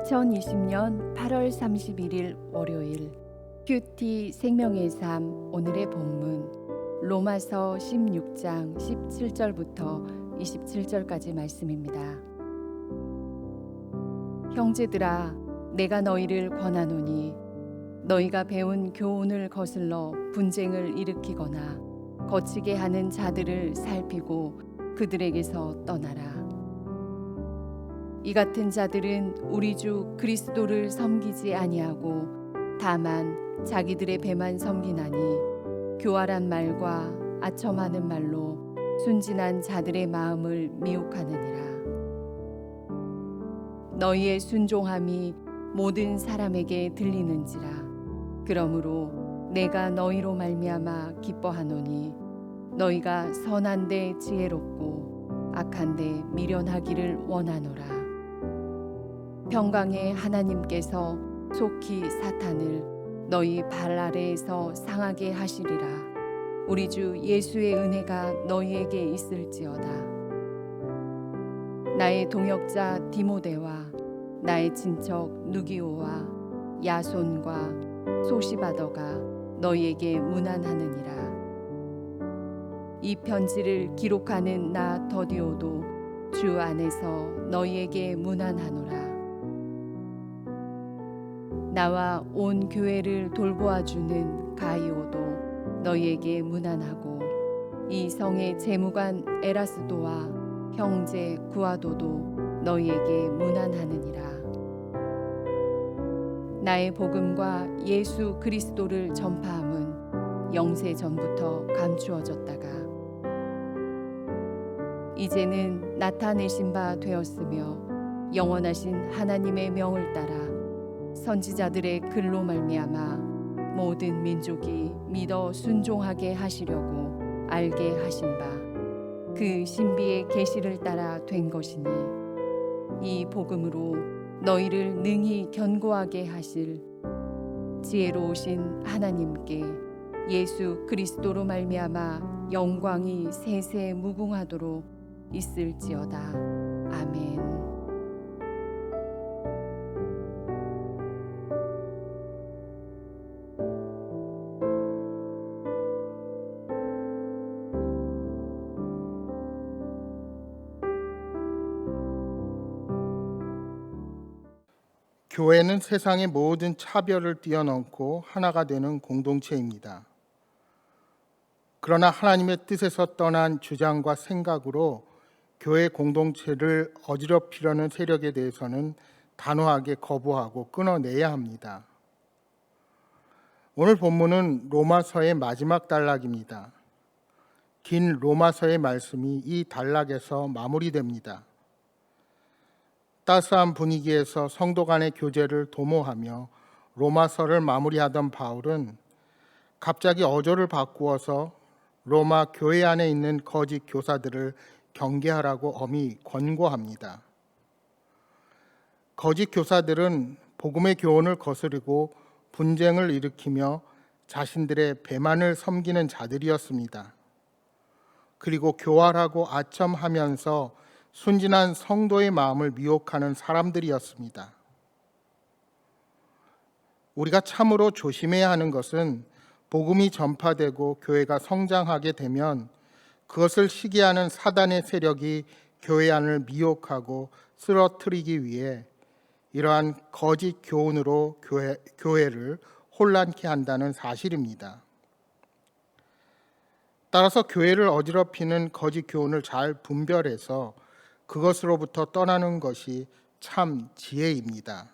2020년 8월 31일 월요일 큐티 생명의 삶 오늘의 본문 로마서 16장 17절부터 27절까지 말씀입니다. 형제들아 내가 너희를 권하노니 너희가 배운 교훈을 거슬러 분쟁을 일으키거나 거치게 하는 자들을 살피고 그들에게서 떠나라. 이 같은 자들은 우리 주 그리스도를 섬기지 아니하고 다만 자기들의 배만 섬기나니 교활한 말과 아첨하는 말로 순진한 자들의 마음을 미혹하느니라. 너희의 순종함이 모든 사람에게 들리는지라. 그러므로 내가 너희로 말미암아 기뻐하노니 너희가 선한데 지혜롭고 악한데 미련하기를 원하노라. 평강의 하나님께서 속히 사탄을 너희 발 아래에서 상하게 하시리라. 우리 주 예수의 은혜가 너희에게 있을지어다. 나의 동역자 디모데와 나의 친척 누기오와 야손과 소시바더가 너희에게 문안하느니라. 이 편지를 기록하는 나 더디오도 주 안에서 너희에게 문안하노라. 나와 온 교회를 돌보아주는 가이오도 너희에게 문안하고 이 성의 재무관 에라스도와 형제 구아도도 너희에게 문안하느니라. 나의 복음과 예수 그리스도를 전파함은 영세 전부터 감추어졌다가 이제는 나타내신 바 되었으며 영원하신 하나님의 명을 따라 선지자들의 글로 말미암아 모든 민족이 믿어 순종하게 하시려고 알게 하신 바 그 신비의 계시를 따라 된 것이니 이 복음으로 너희를 능히 견고하게 하실 지혜로우신 하나님께 예수 그리스도로 말미암아 영광이 세세 무궁하도록 있을지어다. 아멘. 교회는 세상의 모든 차별을 뛰어넘고 하나가 되는 공동체입니다. 그러나 하나님의 뜻에서 떠난 주장과 생각으로 교회 공동체를 어지럽히려는 세력에 대해서는 단호하게 거부하고 끊어내야 합니다. 오늘 본문은 로마서의 마지막 단락입니다. 긴 로마서의 말씀이 이 단락에서 마무리됩니다. 따스한 분위기에서 성도 간의 교제를 도모하며 로마서를 마무리하던 바울은 갑자기 어조를 바꾸어서 로마 교회 안에 있는 거짓 교사들을 경계하라고 엄히 권고합니다. 거짓 교사들은 복음의 교훈을 거스르고 분쟁을 일으키며 자신들의 배만을 섬기는 자들이었습니다. 그리고 교활하고 아첨하면서 순진한 성도의 마음을 미혹하는 사람들이었습니다. 우리가 참으로 조심해야 하는 것은 복음이 전파되고 교회가 성장하게 되면 그것을 시기하는 사단의 세력이 교회 안을 미혹하고 쓰러뜨리기 위해 이러한 거짓 교훈으로 교회를 혼란케 한다는 사실입니다. 따라서 교회를 어지럽히는 거짓 교훈을 잘 분별해서 그것으로부터 떠나는 것이 참 지혜입니다.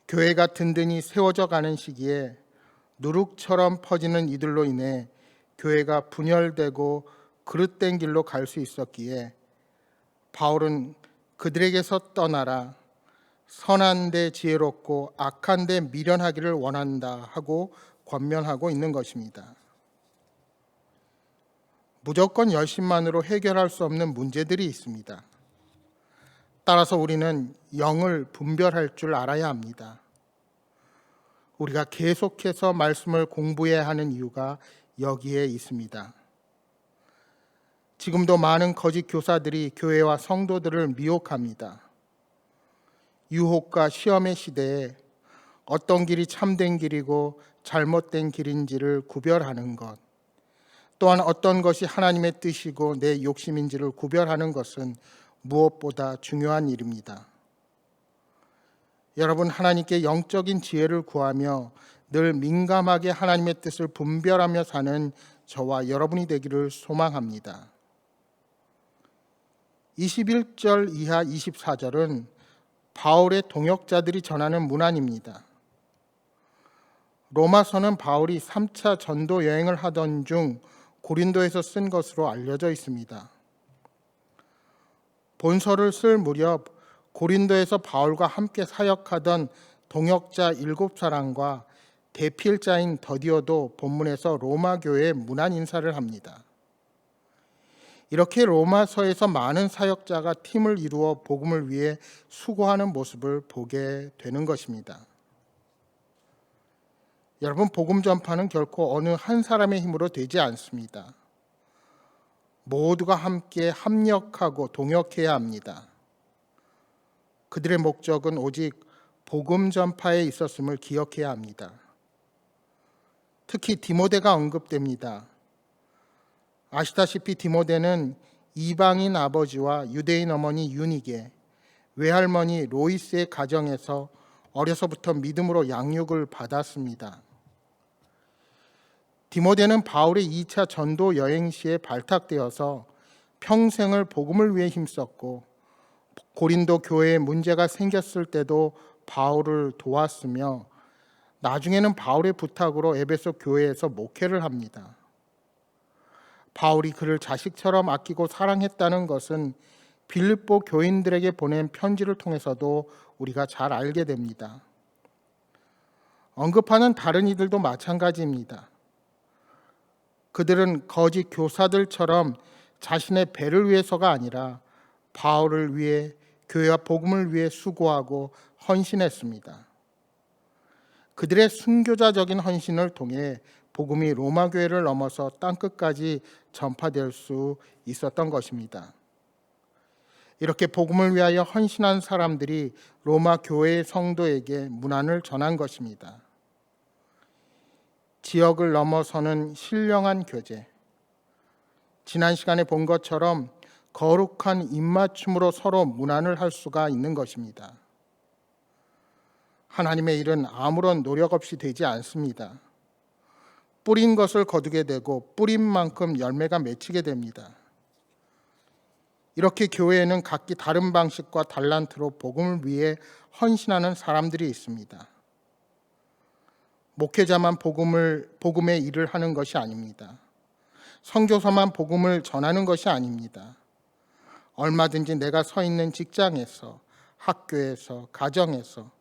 교회가 든든히 세워져 가는 시기에 누룩처럼 퍼지는 이들로 인해 교회가 분열되고 그릇된 길로 갈 수 있었기에 바울은 그들에게서 떠나라, 선한데 지혜롭고 악한데 미련하기를 원한다 하고 권면하고 있는 것입니다. 무조건 열심만으로 해결할 수 없는 문제들이 있습니다. 따라서 우리는 영을 분별할 줄 알아야 합니다. 우리가 계속해서 말씀을 공부해야 하는 이유가 여기에 있습니다. 지금도 많은 거짓 교사들이 교회와 성도들을 미혹합니다. 유혹과 시험의 시대에 어떤 길이 참된 길이고 잘못된 길인지를 구별하는 것, 또한 어떤 것이 하나님의 뜻이고 내 욕심인지를 구별하는 것은 무엇보다 중요한 일입니다. 여러분, 하나님께 영적인 지혜를 구하며 늘 민감하게 하나님의 뜻을 분별하며 사는 저와 여러분이 되기를 소망합니다. 21절 이하 24절은 바울의 동역자들이 전하는 문안입니다. 로마서는 바울이 3차 전도 여행을 하던 중 고린도에서 쓴 것으로 알려져 있습니다. 본서를 쓸 무렵 고린도에서 바울과 함께 사역하던 동역자 7사람과 대필자인 더디오도 본문에서 로마 교회에 문안 인사를 합니다. 이렇게 로마서에서 많은 사역자가 팀을 이루어 복음을 위해 수고하는 모습을 보게 되는 것입니다. 여러분, 복음 전파는 결코 어느 한 사람의 힘으로 되지 않습니다. 모두가 함께 합력하고 동역해야 합니다. 그들의 목적은 오직 복음 전파에 있었음을 기억해야 합니다. 특히 디모데가 언급됩니다. 아시다시피 디모데는 이방인 아버지와 유대인 어머니 유니게, 외할머니 로이스의 가정에서 어려서부터 믿음으로 양육을 받았습니다. 디모데는 바울의 2차 전도 여행 시에 발탁되어서 평생을 복음을 위해 힘썼고 고린도 교회에 문제가 생겼을 때도 바울을 도왔으며 나중에는 바울의 부탁으로 에베소 교회에서 목회를 합니다. 바울이 그를 자식처럼 아끼고 사랑했다는 것은 빌립보 교인들에게 보낸 편지를 통해서도 우리가 잘 알게 됩니다. 언급하는 다른 이들도 마찬가지입니다. 그들은 거짓 교사들처럼 자신의 배를 위해서가 아니라 바울을 위해, 교회와 복음을 위해 수고하고 헌신했습니다. 그들의 순교자적인 헌신을 통해 복음이 로마 교회를 넘어서 땅끝까지 전파될 수 있었던 것입니다. 이렇게 복음을 위하여 헌신한 사람들이 로마 교회의 성도에게 문안을 전한 것입니다. 지역을 넘어서는 신령한 교제. 지난 시간에 본 것처럼 거룩한 입맞춤으로 서로 문안을 할 수가 있는 것입니다. 하나님의 일은 아무런 노력 없이 되지 않습니다. 뿌린 것을 거두게 되고 뿌린 만큼 열매가 맺히게 됩니다. 이렇게 교회에는 각기 다른 방식과 달란트로 복음을 위해 헌신하는 사람들이 있습니다. 목회자만 복음의 일을 하는 것이 아닙니다. 선교사만 복음을 전하는 것이 아닙니다. 얼마든지 내가 서 있는 직장에서, 학교에서, 가정에서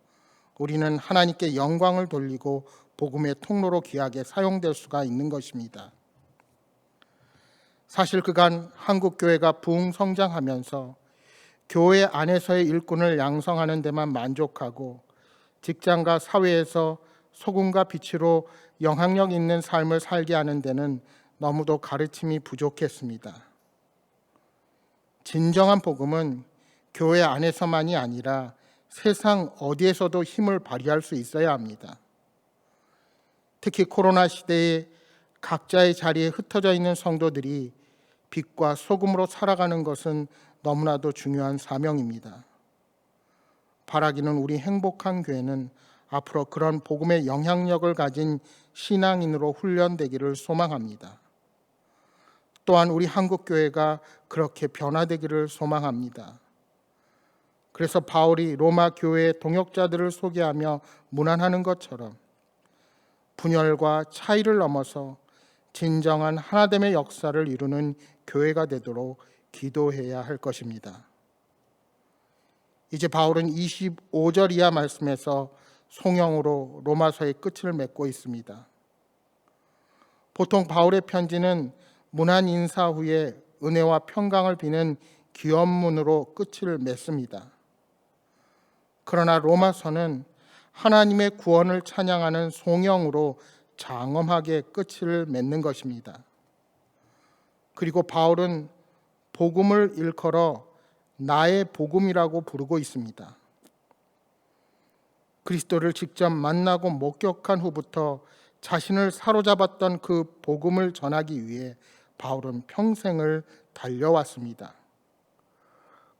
우리는 하나님께 영광을 돌리고 복음의 통로로 귀하게 사용될 수가 있는 것입니다. 사실 그간 한국 교회가 부흥 성장하면서 교회 안에서의 일꾼을 양성하는 데만 만족하고 직장과 사회에서 소금과 빛으로 영향력 있는 삶을 살게 하는 데는 너무도 가르침이 부족했습니다. 진정한 복음은 교회 안에서만이 아니라 세상 어디에서도 힘을 발휘할 수 있어야 합니다. 특히 코로나 시대에 각자의 자리에 흩어져 있는 성도들이 빛과 소금으로 살아가는 것은 너무나도 중요한 사명입니다. 바라기는 우리 행복한 교회는 앞으로 그런 복음의 영향력을 가진 신앙인으로 훈련되기를 소망합니다. 또한 우리 한국교회가 그렇게 변화되기를 소망합니다. 그래서 바울이 로마 교회의 동역자들을 소개하며 문안하는 것처럼 분열과 차이를 넘어서 진정한 하나됨의 역사를 이루는 교회가 되도록 기도해야 할 것입니다. 이제 바울은 25절 이하 말씀에서 송영으로 로마서의 끝을 맺고 있습니다. 보통 바울의 편지는 문안 인사 후에 은혜와 평강을 비는 기원문으로 끝을 맺습니다. 그러나 로마서는 하나님의 구원을 찬양하는 송영으로 장엄하게 끝을 맺는 것입니다. 그리고 바울은 복음을 일컬어 나의 복음이라고 부르고 있습니다. 그리스도를 직접 만나고 목격한 후부터 자신을 사로잡았던 그 복음을 전하기 위해 바울은 평생을 달려왔습니다.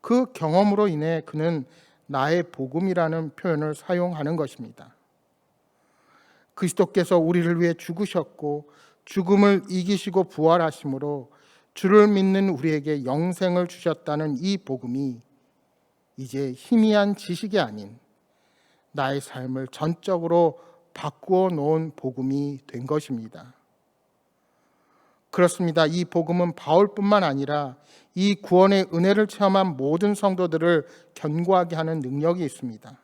그 경험으로 인해 그는 나의 복음이라는 표현을 사용하는 것입니다. 그리스도께서 우리를 위해 죽으셨고 죽음을 이기시고 부활하심으로 주를 믿는 우리에게 영생을 주셨다는 이 복음이 이제 희미한 지식이 아닌 나의 삶을 전적으로 바꾸어 놓은 복음이 된 것입니다. 그렇습니다. 이 복음은 바울뿐만 아니라 이 구원의 은혜를 체험한 모든 성도들을 견고하게 하는 능력이 있습니다.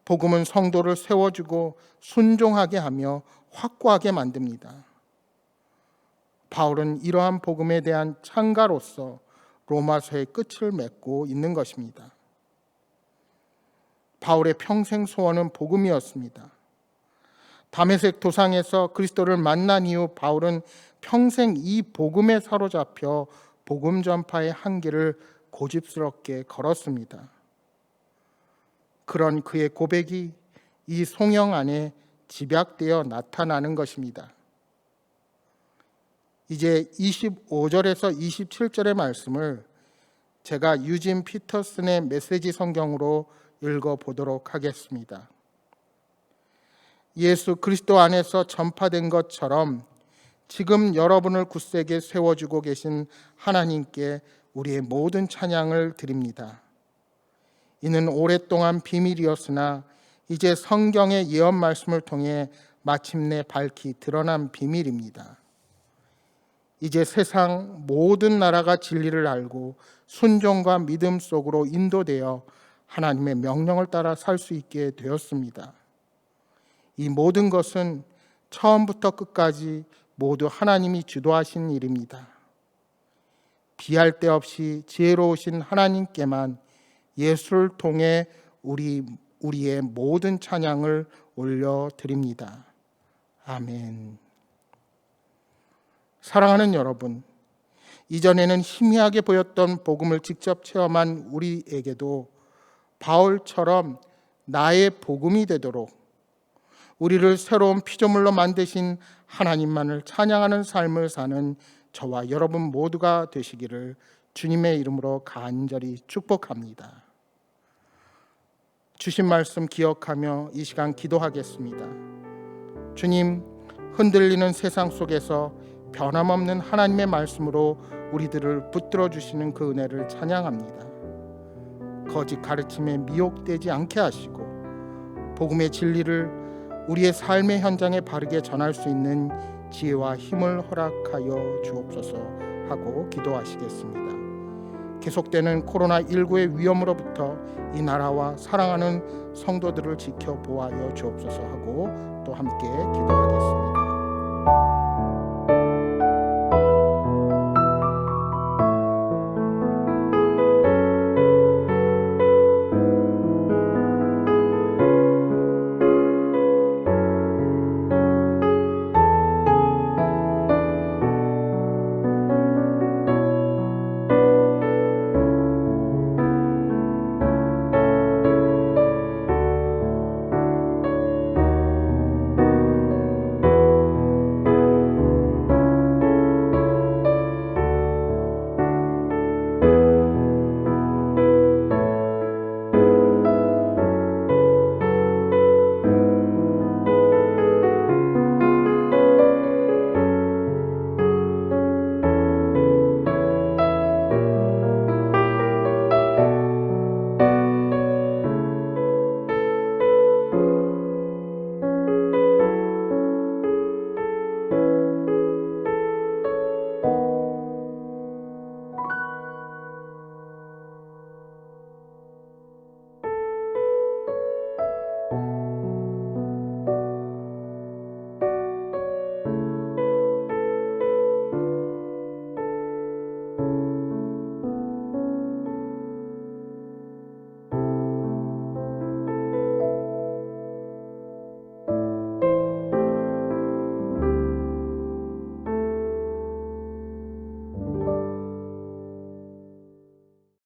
복음은 성도를 세워주고 순종하게 하며 확고하게 만듭니다. 바울은 이러한 복음에 대한 창가로서 로마서의 끝을 맺고 있는 것입니다. 바울의 평생 소원은 복음이었습니다. 다메섹 도상에서 그리스도를 만난 이후 바울은 평생 이 복음에 사로잡혀 복음 전파의 한길을 고집스럽게 걸었습니다. 그런 그의 고백이 이 송영 안에 집약되어 나타나는 것입니다. 이제 25절에서 27절의 말씀을 제가 유진 피터슨의 메시지 성경으로 읽어보도록 하겠습니다. 예수 그리스도 안에서 전파된 것처럼 지금 여러분을 굳세게 세워주고 계신 하나님께 우리의 모든 찬양을 드립니다. 이는 오랫동안 비밀이었으나 이제 성경의 예언 말씀을 통해 마침내 밝히 드러난 비밀입니다. 이제 세상 모든 나라가 진리를 알고 순종과 믿음 속으로 인도되어 하나님의 명령을 따라 살 수 있게 되었습니다. 이 모든 것은 처음부터 끝까지 모두 하나님이 주도하신 일입니다. 비할 데 없이 지혜로우신 하나님께만 예수를 통해 우리의 모든 찬양을 올려드립니다. 아멘. 사랑하는 여러분, 이전에는 희미하게 보였던 복음을 직접 체험한 우리에게도 바울처럼 나의 복음이 되도록 우리를 새로운 피조물로 만드신 하나님만을 찬양하는 삶을 사는 저와 여러분 모두가 되시기를 주님의 이름으로 간절히 축복합니다. 주신 말씀 기억하며 이 시간 기도하겠습니다. 주님, 흔들리는 세상 속에서 변함없는 하나님의 말씀으로 우리들을 붙들어 주시는 그 은혜를 찬양합니다. 거짓 가르침에 미혹되지 않게 하시고 복음의 진리를 우리의 삶의 현장에 바르게 전할 수 있는 지혜와 힘을 허락하여 주옵소서 하고 기도하시겠습니다. 계속되는 코로나19의 위험으로부터 이 나라와 사랑하는 성도들을 지켜보아여 주옵소서 하고 또 함께 기도하겠습니다.